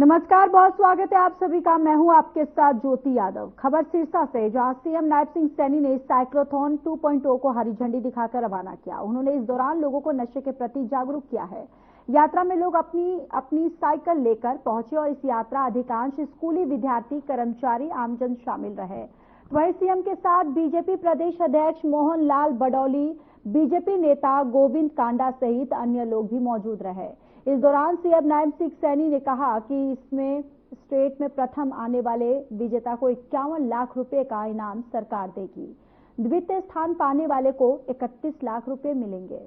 नमस्कार, बहुत स्वागत है आप सभी का। मैं हूं आपके साथ ज्योति यादव। खबर सिरसा से, जहां सीएम नायब सिंह सैनी ने साइक्लोथॉन 2.0 को हरी झंडी दिखाकर रवाना किया। उन्होंने इस दौरान लोगों को नशे के प्रति जागरूक किया है। यात्रा में लोग अपनी साइकिल लेकर पहुंचे और इस यात्रा अधिकांश स्कूली विद्यार्थी, कर्मचारी, आमजन शामिल रहे। वहीं सीएम के साथ बीजेपी प्रदेश अध्यक्ष मोहन लाल बडौली, बीजेपी नेता गोविंद कांडा सहित अन्य लोग भी मौजूद रहे। इस दौरान सीएम नायब सिंह सैनी ने कहा कि इसमें स्टेट में प्रथम आने वाले विजेता को 51 लाख रुपए का इनाम सरकार देगी। द्वितीय स्थान पाने वाले को 31 लाख रुपए मिलेंगे।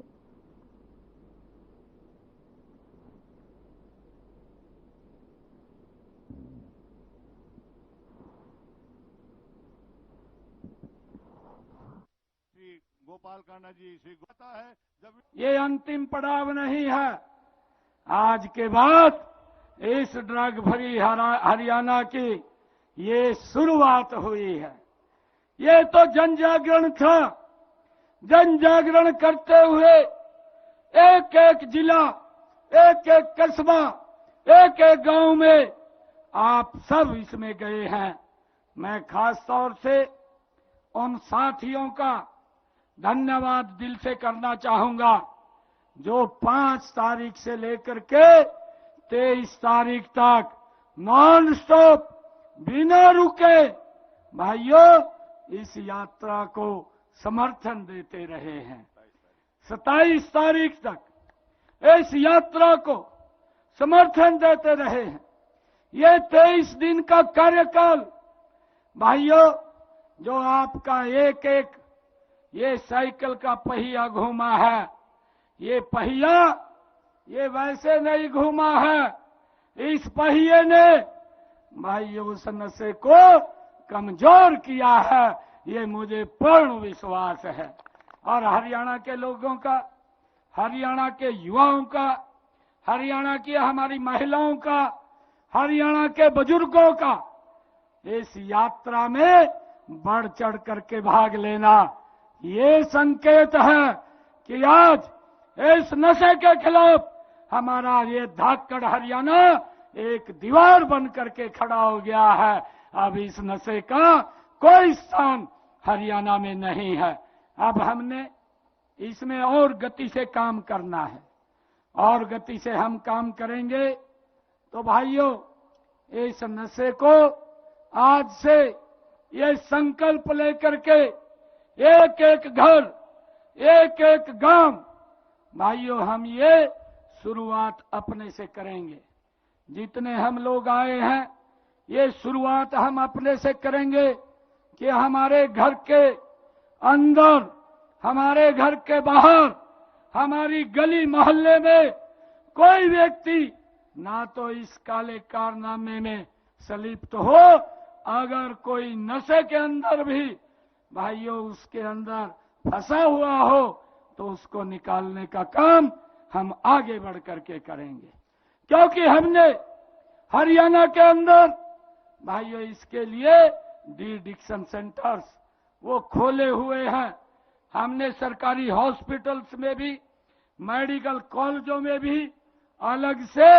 गोपाल कांडा जी श्री गोता है। जब ये अंतिम पड़ाव नहीं है, आज के बाद इस ड्रग फ्री हरियाणा की ये शुरुआत हुई है। ये तो जन जागरण था। जन जागरण करते हुए एक एक जिला, एक एक कस्बा, एक एक गांव में आप सब इसमें गए हैं। मैं खास तौर से उन साथियों का धन्यवाद दिल से करना चाहूंगा जो 5 तारीख से लेकर के 23 तारीख तक नॉन स्टॉप बिना रुके भाइयों इस यात्रा को समर्थन देते रहे हैं। 27 तारीख तक इस यात्रा को समर्थन देते रहे हैं। ये 23 दिन का कार्यकाल भाइयों, जो आपका एक एक ये साइकिल का पहिया घूमा है, ये पहिया ये वैसे नहीं घूमा है। इस पहिए ने भाइयों उस नशे को कमजोर किया है, ये मुझे पूर्ण विश्वास है। और हरियाणा के लोगों का, हरियाणा के युवाओं का, हरियाणा की हमारी महिलाओं का, हरियाणा के बुजुर्गों का इस यात्रा में बढ़ चढ़ करके भाग लेना, ये संकेत है कि आज इस नशे के खिलाफ हमारा ये धाकड़ हरियाणा एक दीवार बन करके खड़ा हो गया है। अब इस नशे का कोई स्थान हरियाणा में नहीं है। अब हमने इसमें और गति से काम करना है, और गति से हम काम करेंगे तो भाइयों इस नशे को आज से ये संकल्प लेकर के एक एक घर, एक एक गांव भाइयों हम ये शुरुआत अपने से करेंगे। जितने हम लोग आए हैं ये शुरुआत हम अपने से करेंगे कि हमारे घर के अंदर, हमारे घर के बाहर, हमारी गली मोहल्ले में कोई व्यक्ति ना तो इस काले कारनामे में संलिप्त हो। अगर कोई नशे के अंदर भी भाइयों उसके अंदर फंसा हुआ हो तो उसको निकालने का काम हम आगे बढ़ करके करेंगे। क्योंकि हमने हरियाणा के अंदर भाइयों इसके लिए डी डिक्शन सेंटर्स वो खोले हुए हैं। हमने सरकारी हॉस्पिटल्स में भी, मेडिकल कॉलेजों में भी अलग से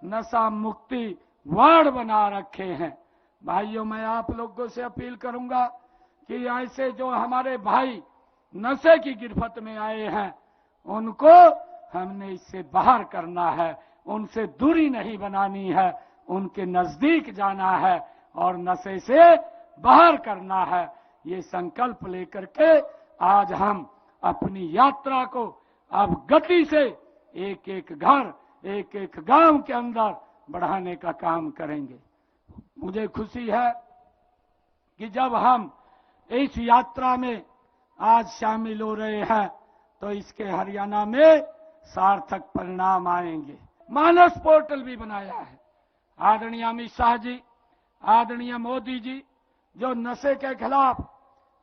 नशा मुक्ति वार्ड बना रखे हैं। भाइयों मैं आप लोगों से अपील करूंगा कि ऐसे जो हमारे भाई नशे की गिरफ्त में आए हैं उनको हमने इससे बाहर करना है, उनसे दूरी नहीं बनानी है, उनके नजदीक जाना है और नशे से बाहर करना है। ये संकल्प लेकर के आज हम अपनी यात्रा को अब गति से एक एक घर, एक एक गांव के अंदर बढ़ाने का काम करेंगे। मुझे खुशी है कि जब हम इस यात्रा में आज शामिल हो रहे हैं तो इसके हरियाणा में सार्थक परिणाम आएंगे। मानस पोर्टल भी बनाया है। आदरणीय अमित शाह जी, आदरणीय मोदी जी जो नशे के खिलाफ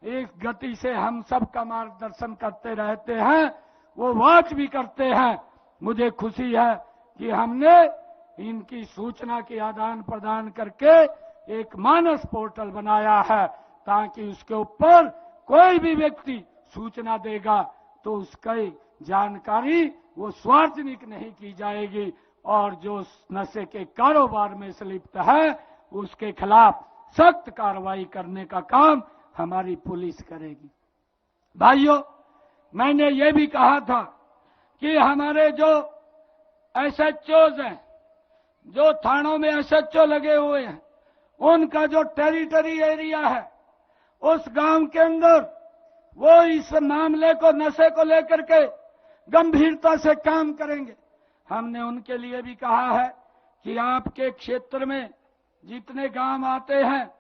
एक गति से हम सब का मार्गदर्शन करते रहते हैं, वो वॉच भी करते हैं। मुझे खुशी है कि हमने इनकी सूचना के आदान प्रदान करके एक मानस पोर्टल बनाया है, ताकि उसके ऊपर कोई भी व्यक्ति सूचना देगा तो उसकी जानकारी वो सार्वजनिक नहीं की जाएगी और जो नशे के कारोबार में संलिप्त है उसके खिलाफ सख्त कार्रवाई करने का काम हमारी पुलिस करेगी। भाइयों, मैंने ये भी कहा था कि हमारे जो एसएचओज हैं, जो थानों में एसएचओ लगे हुए हैं, उनका जो टेरिटरी एरिया है, उस गांव के अंदर वो इस मामले को, नशे को लेकर के गंभीरता से काम करेंगे। हमने उनके लिए भी कहा है कि आपके क्षेत्र में जितने गांव आते हैं,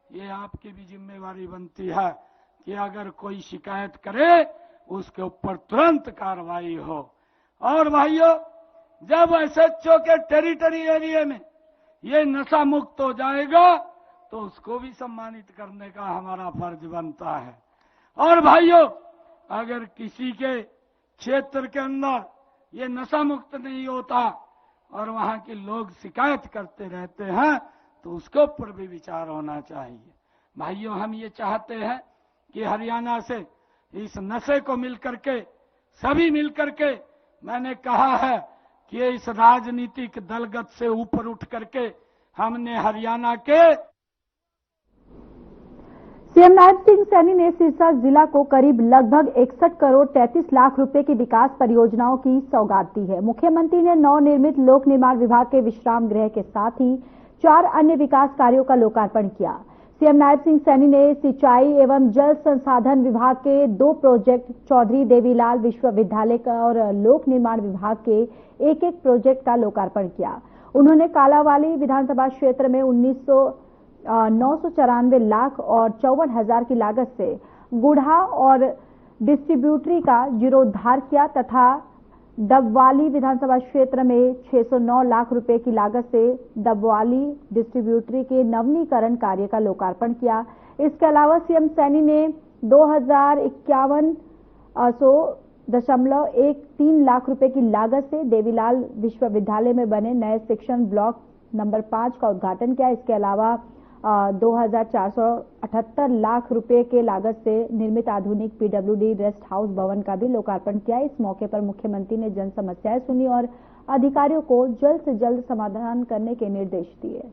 ये आपकी भी जिम्मेवारी बनती है कि अगर कोई शिकायत करे उसके ऊपर तुरंत कार्रवाई हो। और भाइयों, जब एसएचओ के टेरिटरी एरिया में ये नशा मुक्त हो जाएगा तो उसको भी सम्मानित करने का हमारा फर्ज बनता है। और भाइयों, अगर किसी के क्षेत्र के अंदर ये नशा मुक्त नहीं होता और वहां के लोग शिकायत करते रहते हैं तो उसके ऊपर भी विचार होना चाहिए। भाइयों, हम ये चाहते हैं कि हरियाणा से इस नशे को मिलकर के, सभी मिलकर के, मैंने कहा है कि इस राजनीतिक दलगत से ऊपर उठ करके हमने हरियाणा के सीएम नायब सिंह सैनी ने सिरसा जिला को करीब लगभग 61 करोड़ 33 लाख रुपए की विकास परियोजनाओं की सौगात दी है। मुख्यमंत्री ने नवनिर्मित लोक निर्माण विभाग के विश्राम गृह के साथ ही 4 अन्य विकास कार्यों का लोकार्पण किया। सीएम नायब सिंह सैनी ने सिंचाई एवं जल संसाधन विभाग के 2 प्रोजेक्ट, चौधरी देवीलाल विश्वविद्यालय का और लोक निर्माण विभाग के एक प्रोजेक्ट का लोकार्पण किया। उन्होंने कालावाली विधानसभा क्षेत्र में 994 लाख और 54,000 की लागत से गुढ़ा और डिस्ट्रीब्यूटरी का जीर्णोद्धार किया तथा डबवाली विधानसभा क्षेत्र में 609 लाख रुपए की लागत से डबवाली डिस्ट्रीब्यूटरी के नवीनीकरण कार्य का लोकार्पण किया। इसके अलावा सीएम सैनी ने 2,51.13 लाख रुपए की लागत से देवीलाल विश्वविद्यालय में बने नए शिक्षण ब्लॉक नंबर 5 का उद्घाटन किया। इसके अलावा 2,478 लाख रुपए के लागत से निर्मित आधुनिक पीडब्ल्यूडी रेस्ट हाउस भवन का भी लोकार्पण किया। इस मौके पर मुख्यमंत्री ने जन समस्याएं सुनी और अधिकारियों को जल्द से जल्द समाधान करने के निर्देश दिए।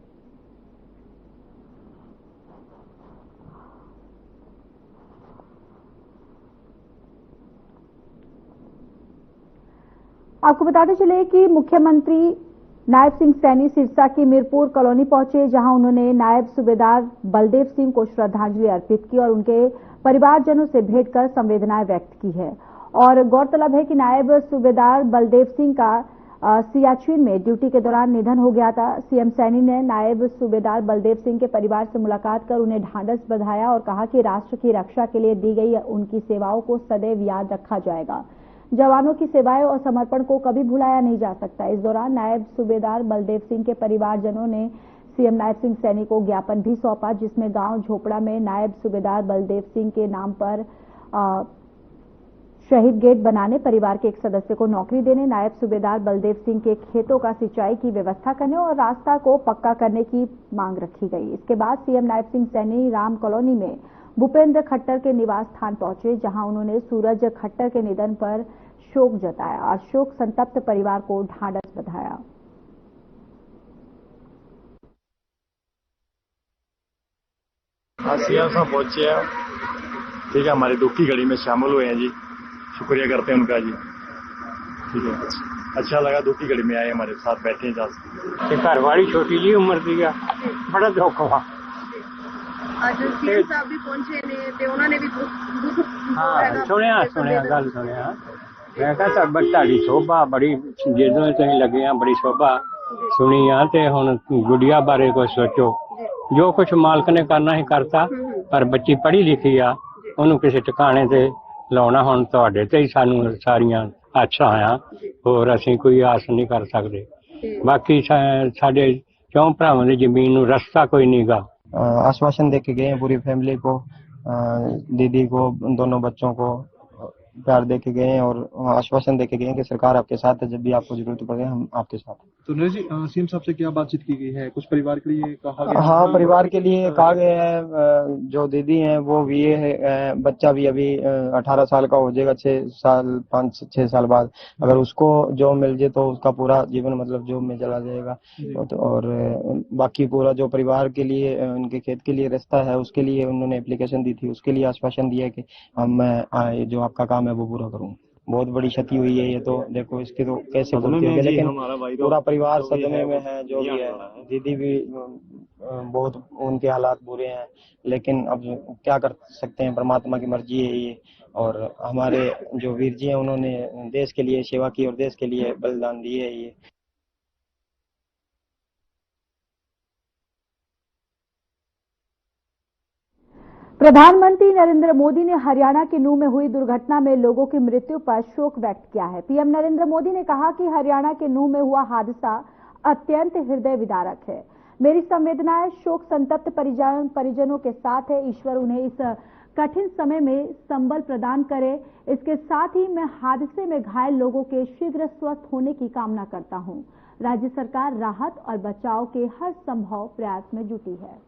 आपको बताते चले कि मुख्यमंत्री नायब सिंह सैनी सिरसा की मीरपुर कॉलोनी पहुंचे, जहां उन्होंने नायब सूबेदार बलदेव सिंह को श्रद्धांजलि अर्पित की और उनके परिवारजनों से भेंट कर संवेदनाएं व्यक्त की है। और गौरतलब है कि नायब सूबेदार बलदेव सिंह का सियाचिन में ड्यूटी के दौरान निधन हो गया था। सीएम सैनी ने नायब सूबेदार बलदेव सिंह के परिवार से मुलाकात कर उन्हें ढांढस बंधाया और कहा कि राष्ट्र की रक्षा के लिए दी गई उनकी सेवाओं को सदैव याद रखा जाएगा। जवानों की सेवाएं और समर्पण को कभी भुलाया नहीं जा सकता। इस दौरान नायब सूबेदार बलदेव सिंह के परिवारजनों ने सीएम नायब सिंह सैनी को ज्ञापन भी सौंपा, जिसमें गांव झोपड़ा में नायब सूबेदार बलदेव सिंह के नाम पर शहीद गेट बनाने, परिवार के एक सदस्य को नौकरी देने, नायब सूबेदार बलदेव सिंह के खेतों का सिंचाई की व्यवस्था करने और रास्ता को पक्का करने की मांग रखी गई। इसके बाद सीएम नायब सिंह सैनी राम कॉलोनी में भूपेंद्र खट्टर के निवास स्थान पहुंचे, जहां उन्होंने सूरज खट्टर के निधन पर शोक जताया और शोक संतप्त परिवार को ढांढस बंधाया। सीएम साहब पहुंचे हैं, ठीक है, हमारी दुख की घड़ी में शामिल हुए हैं जी, शुक्रिया करते हैं उनका जी, ठीक है, अच्छा लगा, दुख की घड़ी में आए हमारे साथ बैठे हैं। घर वाली छोटी जी उम्र दी बड़ा दुख हुआ। ਅੱਜ ਸੀਐਮ ਸਾਹਿਬ ਵੀ ਪਹੁੰਚੇ ਨੇ ਤੇ ਉਹਨਾਂ ਨੇ ਵੀ ਸੁਣਿਆ ਗੱਲ ਸੁਣਿਆ। ਮੈਂ ਕਿਹਾ ਤੁਹਾਡੀ ਸ਼ੋਭਾ ਬੜੀ, ਜਦੋਂ ਤੁਸੀਂ ਲੱਗੇ ਆ ਬੜੀ ਸ਼ੋਭਾ ਸੁਣੀ ਆ ਤੇ ਹੁਣ ਗੁੜੀਆ ਬਾਰੇ ਕੁਝ ਸੋਚੋ। ਜੋ ਕੁਝ ਮਾਲਕ ਨੇ ਕਰਨਾ ਹੀ ਕਰਤਾ, ਪਰ ਬੱਚੀ ਪੜ੍ਹੀ ਲਿਖੀ ਆ, ਉਹਨੂੰ ਕਿਸੇ ਟਿਕਾਣੇ ਤੇ ਲਾਉਣਾ ਹੁਣ ਤੁਹਾਡੇ ਤੇ ਹੀ ਸਾਨੂੰ ਸਾਰੀਆਂ ਆਸਾਂ ਆ, ਹੋਰ ਅਸੀਂ ਕੋਈ ਆਸ ਨਹੀਂ ਕਰ ਸਕਦੇ। ਬਾਕੀ ਸਾਡੇ 4 ਭਰਾਵਾਂ ਦੀ ਜ਼ਮੀਨ ਨੂੰ ਰਸਤਾ ਕੋਈ ਨਹੀਂਗਾ। आश्वासन दे के गए हैं पूरी फैमिली को, दीदी को, दोनों बच्चों को, प्यार दे के गए हैं और आश्वासन दे के गए हैं कि सरकार आपके साथ है, जब भी आपको जरूरत पड़े हम आपके साथ हैं। तो नरेश जी, सीएम साहब से क्या बातचीत की गई है? कुछ परिवार के लिए कहा गया? हाँ, परिवार के लिए कहा गया है। जो दीदी हैं वो भी है, बच्चा भी अभी 18 साल का हो जाएगा 5-6 साल बाद। अगर उसको जॉब मिल जाए तो उसका पूरा जीवन मतलब जॉब में चला जाएगा। और बाकी पूरा जो परिवार के लिए उनके खेत के लिए रास्ता है उसके लिए उन्होंने एप्लीकेशन दी थी, उसके लिए आश्वासन दिया कि मैं जो आपका काम है वो पूरा करूँगा। बहुत बड़ी क्षति हुई है, ये तो देखो इसकी तो कैसे पूर्ति होगी, लेकिन पूरा परिवार सदमे में है। जो भी है, दीदी भी बहुत उनके हालात बुरे हैं, लेकिन अब क्या कर सकते हैं, परमात्मा की मर्जी है ये। और हमारे जो वीर जी हैं उन्होंने देश के लिए सेवा की और देश के लिए बलिदान दिए है ये। प्रधानमंत्री नरेंद्र मोदी ने हरियाणा के नूह में हुई दुर्घटना में लोगों की मृत्यु पर शोक व्यक्त किया है। पीएम नरेंद्र मोदी ने कहा कि हरियाणा के नूह में हुआ हादसा अत्यंत हृदय विदारक है। मेरी संवेदनाएं शोक संतप्त परिजनों के साथ है। ईश्वर उन्हें इस कठिन समय में संबल प्रदान करे। इसके साथ ही मैं हादसे में घायल लोगों के शीघ्र स्वस्थ होने की कामना करता हूं। राज्य सरकार राहत और बचाव के हर संभव प्रयास में जुटी है।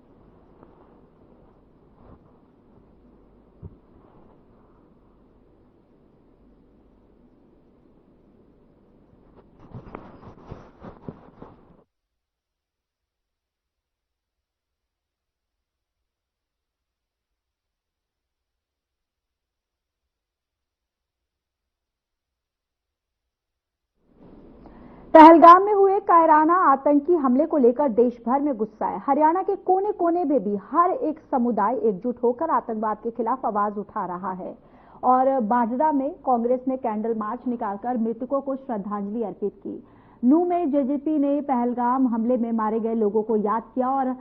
पहलगाम में हुए कायराना आतंकी हमले को लेकर देश भर में गुस्सा है। हरियाणा के कोने कोने में भी हर एक समुदाय एकजुट होकर आतंकवाद के खिलाफ आवाज उठा रहा है। और बाजरा में कांग्रेस ने कैंडल मार्च निकालकर मृतकों को श्रद्धांजलि अर्पित की। नूह में जेजेपी ने पहलगाम हमले में मारे गए लोगों को याद किया और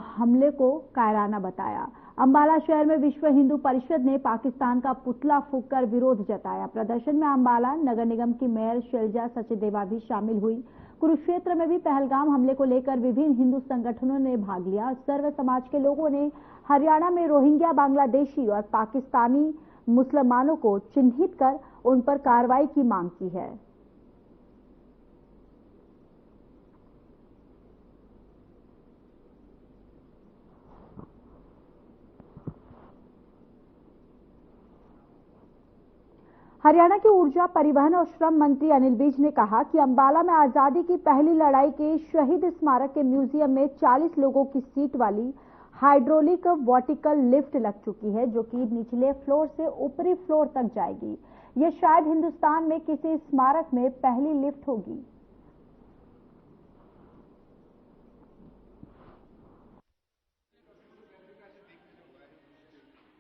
हमले को कायराना बताया। अंबाला शहर में विश्व हिंदू परिषद ने पाकिस्तान का पुतला फूंककर विरोध जताया। प्रदर्शन में अंबाला नगर निगम की मेयर शैलजा सचदेवा भी शामिल हुई। कुरुक्षेत्र में भी पहलगाम हमले को लेकर विभिन्न हिंदू संगठनों ने भाग लिया। सर्व समाज के लोगों ने हरियाणा में रोहिंग्या, बांग्लादेशी और पाकिस्तानी मुसलमानों को चिन्हित कर उन पर कार्रवाई की मांग की है। हरियाणा के ऊर्जा, परिवहन और श्रम मंत्री अनिल विज ने कहा कि अंबाला में आजादी की पहली लड़ाई के शहीद स्मारक के म्यूजियम में 40 लोगों की सीट वाली हाइड्रोलिक वर्टिकल लिफ्ट लग चुकी है, जो कि निचले फ्लोर से ऊपरी फ्लोर तक जाएगी। यह शायद हिंदुस्तान में किसी स्मारक में पहली लिफ्ट होगी।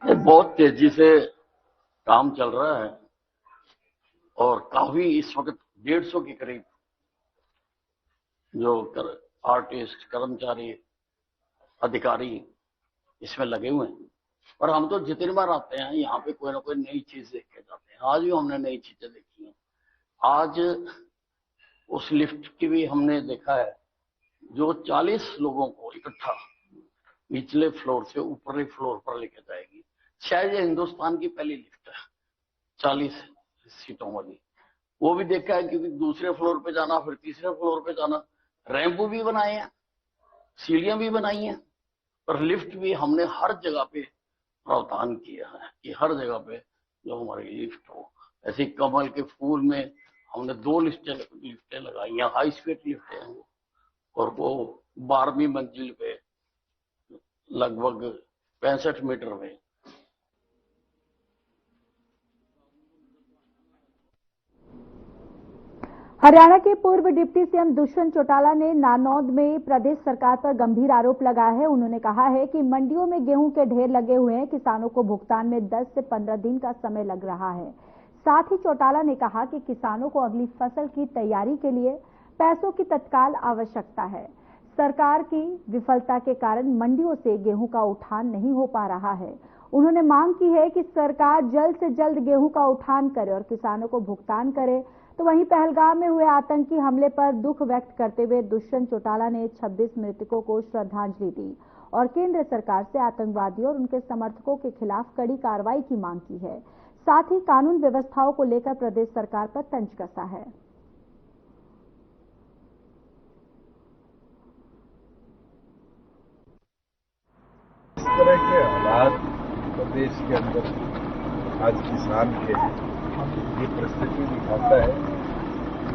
बहुत तेजी से काम चल रहा है और काफी इस वक्त 150 के करीब जो आर्टिस्ट, कर्मचारी, अधिकारी इसमें लगे हुए हैं। और हम तो जितनी बार आते हैं यहाँ पे कोई ना कोई नई चीज देख के जाते हैं। आज भी हमने नई चीजें देखी हैं। आज उस लिफ्ट की भी हमने देखा है जो 40 लोगों को इकट्ठा निचले फ्लोर से ऊपरी फ्लोर पर लेके जाएगी। शायद ये हिंदुस्तान की पहली लिफ्ट है 40 सीटों वाली। वो भी देखा है क्योंकि दूसरे फ्लोर पे जाना, फिर तीसरे फ्लोर पे जाना। रैंप भी बनाए हैं, सीढ़ियां भी बनाई हैं, और लिफ्ट भी हमने हर जगह पे प्रावधान किया है कि हर जगह पे जो हमारी लिफ्ट हो। ऐसे कमल के फूल में हमने 2 लिफ्टें लगाई हैं, हाई स्पीड लिफ्टें हैं वो, और वो 12वीं मंजिल पे लगभग 65 मीटर में। हरियाणा के पूर्व डिप्टी सीएम दुष्यंत चौटाला ने नारनौंद में प्रदेश सरकार पर गंभीर आरोप लगाया है। उन्होंने कहा है कि मंडियों में गेहूं के ढेर लगे हुए हैं, किसानों को भुगतान में 10 से 15 दिन का समय लग रहा है। साथ ही चौटाला ने कहा कि किसानों को अगली फसल की तैयारी के लिए पैसों की तत्काल आवश्यकता है। सरकार की विफलता के कारण मंडियों से गेहूं का उठान नहीं हो पा रहा है। उन्होंने मांग की है कि सरकार जल्द से जल्द गेहूं का उठान करे और किसानों को भुगतान करे। तो वहीं पहलगाम में हुए आतंकी हमले पर दुख व्यक्त करते हुए दुष्यंत चौटाला ने 26 मृतकों को श्रद्धांजलि दी और केंद्र सरकार से आतंकवादियों और उनके समर्थकों के खिलाफ कड़ी कार्रवाई की मांग की है। साथ ही कानून व्यवस्थाओं को लेकर प्रदेश सरकार पर तंज कसा है। इस तरह के हालात प्रदेश के अंदर आज किसान के हैं, ये परिस्थिति दिखाता है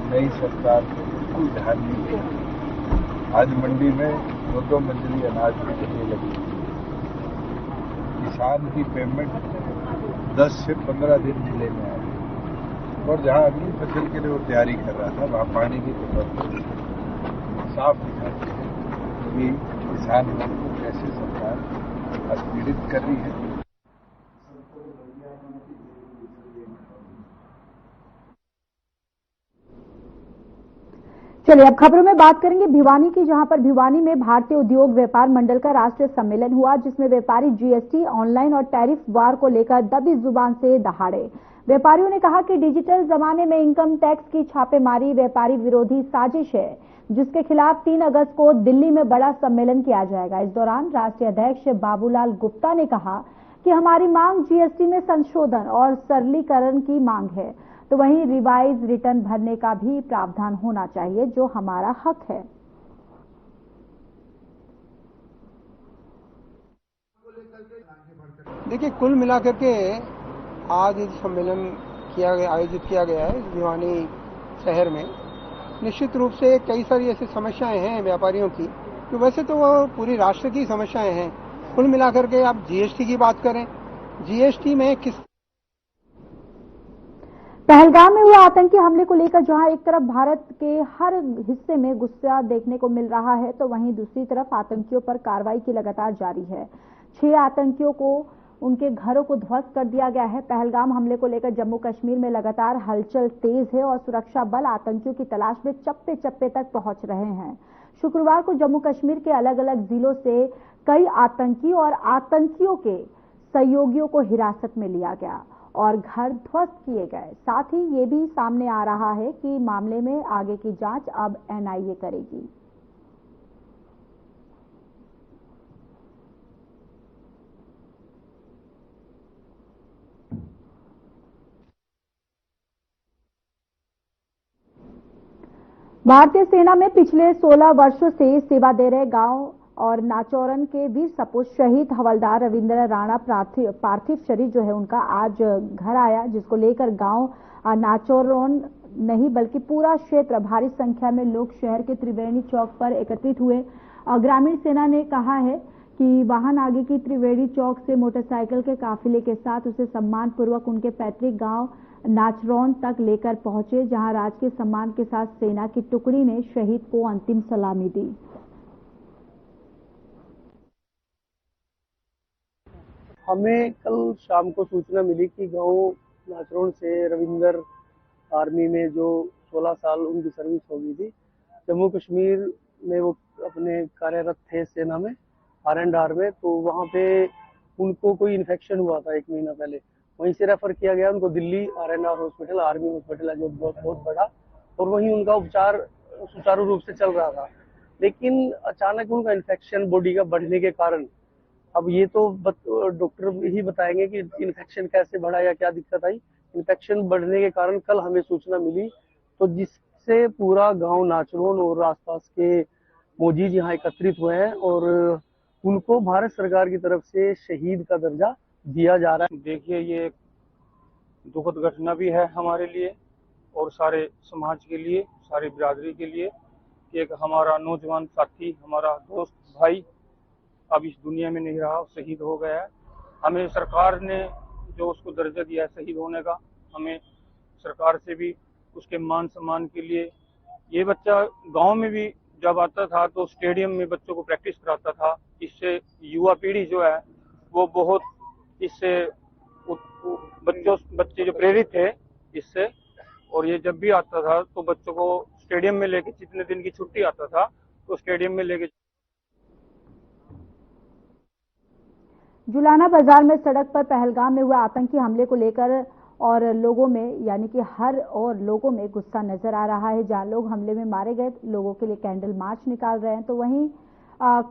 नई सरकार को बिल्कुल ध्यान नहीं दिया। आज मंडी में 2-2 मंजिली अनाज बिकने लगी। किसान की पेमेंट 10 से 15 दिन डिले में आई और जहां अगली फसल के लिए वो तैयारी कर रहा था वहां पानी की जरूरत साफ दिखाती है कि किसान को कैसे सरकार पीड़ित कर रही है। चलिए अब खबरों में बात करेंगे भिवानी की, जहां पर भिवानी में भारतीय उद्योग व्यापार मंडल का राष्ट्रीय सम्मेलन हुआ, जिसमें व्यापारी जीएसटी, ऑनलाइन और टैरिफ वार को लेकर दबी जुबान से दहाड़े। व्यापारियों ने कहा कि डिजिटल जमाने में इनकम टैक्स की छापेमारी व्यापारी विरोधी साजिश है, जिसके खिलाफ 3 अगस्त को दिल्ली में बड़ा सम्मेलन किया जाएगा। इस दौरान राष्ट्रीय अध्यक्ष बाबूलाल गुप्ता ने कहा कि हमारी मांग जीएसटी में संशोधन और सरलीकरण की मांग है, तो वहीं रिवाइज रिटर्न भरने का भी प्रावधान होना चाहिए, जो हमारा हक है। देखिए, कुल मिलाकर के आज सम्मेलन आयोजित किया गया है भिवानी शहर में। निश्चित रूप से कई सारी ऐसी समस्याएं हैं व्यापारियों की, तो वैसे तो वो पूरी राष्ट्र की समस्याएं हैं। कुल मिलाकर के आप जीएसटी की बात करें, जीएसटी में किस पहलगाम में हुए आतंकी हमले को लेकर जहां एक तरफ भारत के हर हिस्से में गुस्सा देखने को मिल रहा है, तो वहीं दूसरी तरफ आतंकियों पर कार्रवाई की लगातार जारी है। 6 आतंकियों को उनके घरों को ध्वस्त कर दिया गया है। पहलगाम हमले को लेकर जम्मू कश्मीर में लगातार हलचल तेज है और सुरक्षा बल आतंकियों की तलाश में चप्पे चप्पे तक पहुंच रहे हैं। शुक्रवार को जम्मू कश्मीर के अलग अलग जिलों से कई आतंकी और आतंकियों के सहयोगियों को हिरासत में लिया गया और घर ध्वस्त किए गए। साथ ही ये भी सामने आ रहा है कि मामले में आगे की जांच अब एनआईए करेगी। भारतीय सेना में पिछले 16 वर्षों से सेवा दे रहे गांव और नाचौरन के वीर सपूत शहीद हवलदार रविंद्र राणा पार्थिव शरीर जो है उनका आज घर आया, जिसको लेकर गांव नाचौरन नहीं बल्कि पूरा क्षेत्र भारी संख्या में लोग शहर के त्रिवेणी चौक पर एकत्रित हुए। ग्रामीण सेना ने कहा है कि वाहन आगे की त्रिवेणी चौक से मोटरसाइकिल के काफिले के साथ उसे सम्मान पूर्वक उनके पैतृक गांव नाचरौन तक लेकर पहुंचे, जहां राजकीय सम्मान के साथ सेना की टुकड़ी ने शहीद को अंतिम सलामी दी। हमें कल शाम को सूचना मिली कि गांव नाचरौन से रविंदर आर्मी में जो 16 साल उनकी सर्विस हो गई थी, जम्मू कश्मीर में वो अपने कार्यरत थे सेना में R&R में, तो वहाँ पे उनको कोई इन्फेक्शन हुआ था 1 महीना पहले। वहीं से रेफर किया गया उनको Delhi R&R hospital, army hospital है जो बहुत बड़ा, और वहीं उनका उपचार सुचारू रूप से चल रहा था। लेकिन अचानक उनका इन्फेक्शन बॉडी का बढ़ने के कारण, अब ये तो डॉक्टर ही बताएंगे कि इन्फेक्शन कैसे बढ़ा या क्या दिक्कत आई। इन्फेक्शन बढ़ने के कारण कल हमें सूचना मिली, तो जिससे पूरा गांव नाचरौन और आसपास के मौजीद यहाँ एकत्रित हुए हैं और उनको भारत सरकार की तरफ से शहीद का दर्जा दिया जा रहा है। देखिए, ये एक दुखद घटना भी है हमारे लिए और सारे समाज के लिए, सारी बिरादरी के लिए कि एक हमारा नौजवान साथी, हमारा दोस्त भाई अब इस दुनिया में नहीं रहा, शहीद हो गया है। हमें सरकार ने जो उसको दर्जा दिया है शहीद होने का, हमें सरकार से भी उसके मान सम्मान के लिए, ये बच्चा गांव में भी जब आता था तो स्टेडियम में बच्चों को प्रैक्टिस कराता था। इससे युवा पीढ़ी जो है वो बहुत इससे बच्चे जो प्रेरित थे इससे, और ये जब भी आता था तो बच्चों को स्टेडियम में लेके, जितने दिन की छुट्टी आता था तो स्टेडियम में लेके। जुलाना बाजार में सड़क पर पहलगाम में हुए आतंकी हमले को लेकर और लोगों में यानी कि हर और लोगों में गुस्सा नजर आ रहा है। जहां लोग हमले में मारे गए लोगों के लिए कैंडल मार्च निकाल रहे हैं, तो वहीं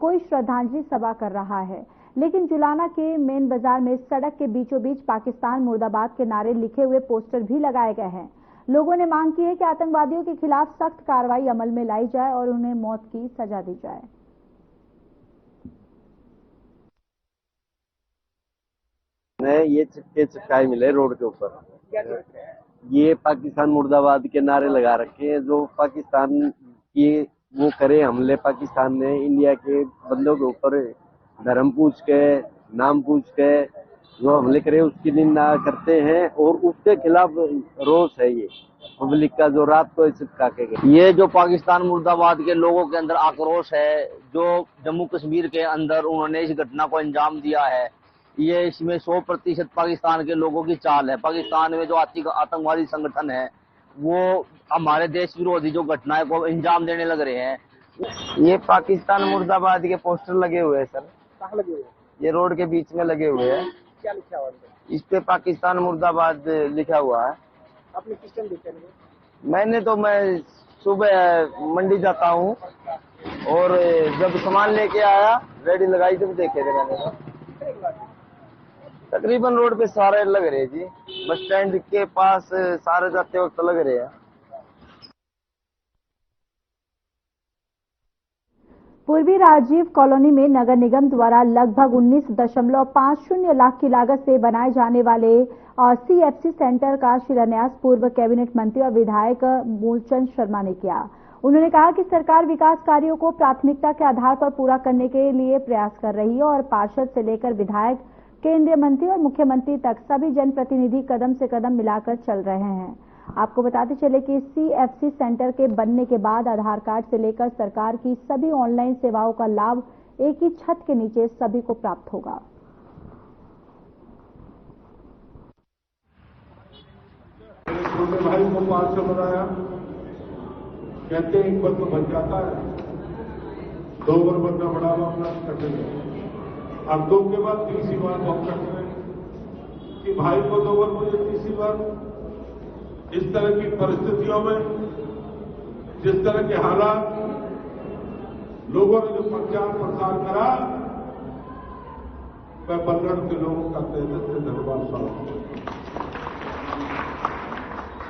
कोई श्रद्धांजलि सभा कर रहा है। लेकिन जुलाना के मेन बाजार में सड़क के बीचों बीच पाकिस्तान मुर्दाबाद के नारे लिखे हुए पोस्टर भी लगाए गए हैं। लोगों ने मांग की है कि आतंकवादियों के खिलाफ सख्त कार्रवाई अमल में लाई जाए और उन्हें मौत की सजा दी जाए। ये चिपके चिपकाए मिले रोड के ऊपर, ये पाकिस्तान मुर्दाबाद के नारे लगा रखे हैं। जो पाकिस्तान की वो करे हमले, पाकिस्तान ने इंडिया के बंदों के ऊपर धर्म पूछ के, नाम पूछ के जो हमले करे उसकी निंदा करते हैं और उसके खिलाफ रोष है ये पब्लिक का, जो रात को चिपका के गए। ये जो पाकिस्तान मुर्दाबाद के लोगों के अंदर आक्रोश है, जो जम्मू कश्मीर के अंदर उन्होंने इस घटना को अंजाम दिया है, ये इसमें 100% पाकिस्तान के लोगों की चाल है। पाकिस्तान में जो आतंकवादी संगठन है वो हमारे देश विरोधी जो घटनाएं को अंजाम देने लग रहे हैं। ये पाकिस्तान मुर्दाबाद के पोस्टर लगे हुए हैं सर। कहाँ लगे हुए हैं? ये रोड के बीच में लगे हुए हैं। क्या लिखा हुआ है? इस पे पाकिस्तान मुर्दाबाद लिखा हुआ है। आपने किस टाइम देखा है? मैं सुबह मंडी जाता हूँ और जब सामान लेके आया रेडी लगाई जब देखे थे मैंने तो तकरीबन रोड पे सारे लग रहे जी, बस स्टैंड के पास सारे जाते वक्त लग रहे हैं। पूर्वी राजीव कॉलोनी में नगर निगम द्वारा लगभग 19.50 लाख की लागत से बनाए जाने वाले CFC सेंटर का शिलान्यास पूर्व कैबिनेट मंत्री और विधायक मूलचंद शर्मा ने किया। उन्होंने कहा कि सरकार विकास कार्यों को प्राथमिकता के आधार पर पूरा करने के लिए प्रयास कर रही है और पार्षद से लेकर विधायक, केंद्रीय मंत्री और मुख्यमंत्री तक सभी जनप्रतिनिधि कदम से कदम मिलाकर चल रहे हैं। आपको बताते चले कि CFC सेंटर के बनने के बाद आधार कार्ड से लेकर सरकार की सभी ऑनलाइन सेवाओं का लाभ एक ही छत के नीचे सभी को प्राप्त होगा। छोटे भाई को 500 बनाया, कहते एक बार तो बन जाता है, 2 बार बनना बड़ा अपना कठिन। अब 2 के बाद तीसरी बार बहुत कठिन है कि भाई को 2 बार, मुझे तीसरी बार। इस तरह की परिस्थितियों में, जिस तरह के हालात, लोगों ने जो प्रचार प्रसार करा, मैं बल्लड़ के लोगों का तहे से धन्यवाद करता हूं।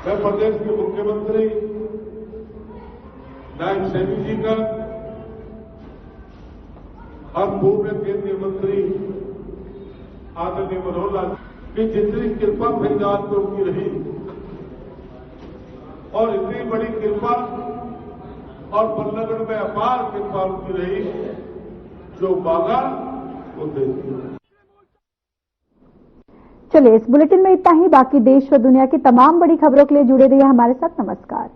मैं प्रदेश के मुख्यमंत्री नायब सैनी जी का और पूर्व केंद्रीय मंत्री आदरणीय मनोहर लाल की जितनी कृपा फरीदाबाद में उनकी रही और इतनी बड़ी कृपा और बल्लभगढ़ में अपार कृपा उनकी रही, जो मांगा वो दे दिया। चलिए इस बुलेटिन में इतना ही। बाकी देश व दुनिया की तमाम बड़ी खबरों के लिए जुड़े रहिए हमारे साथ। नमस्कार।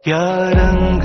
क्या रंग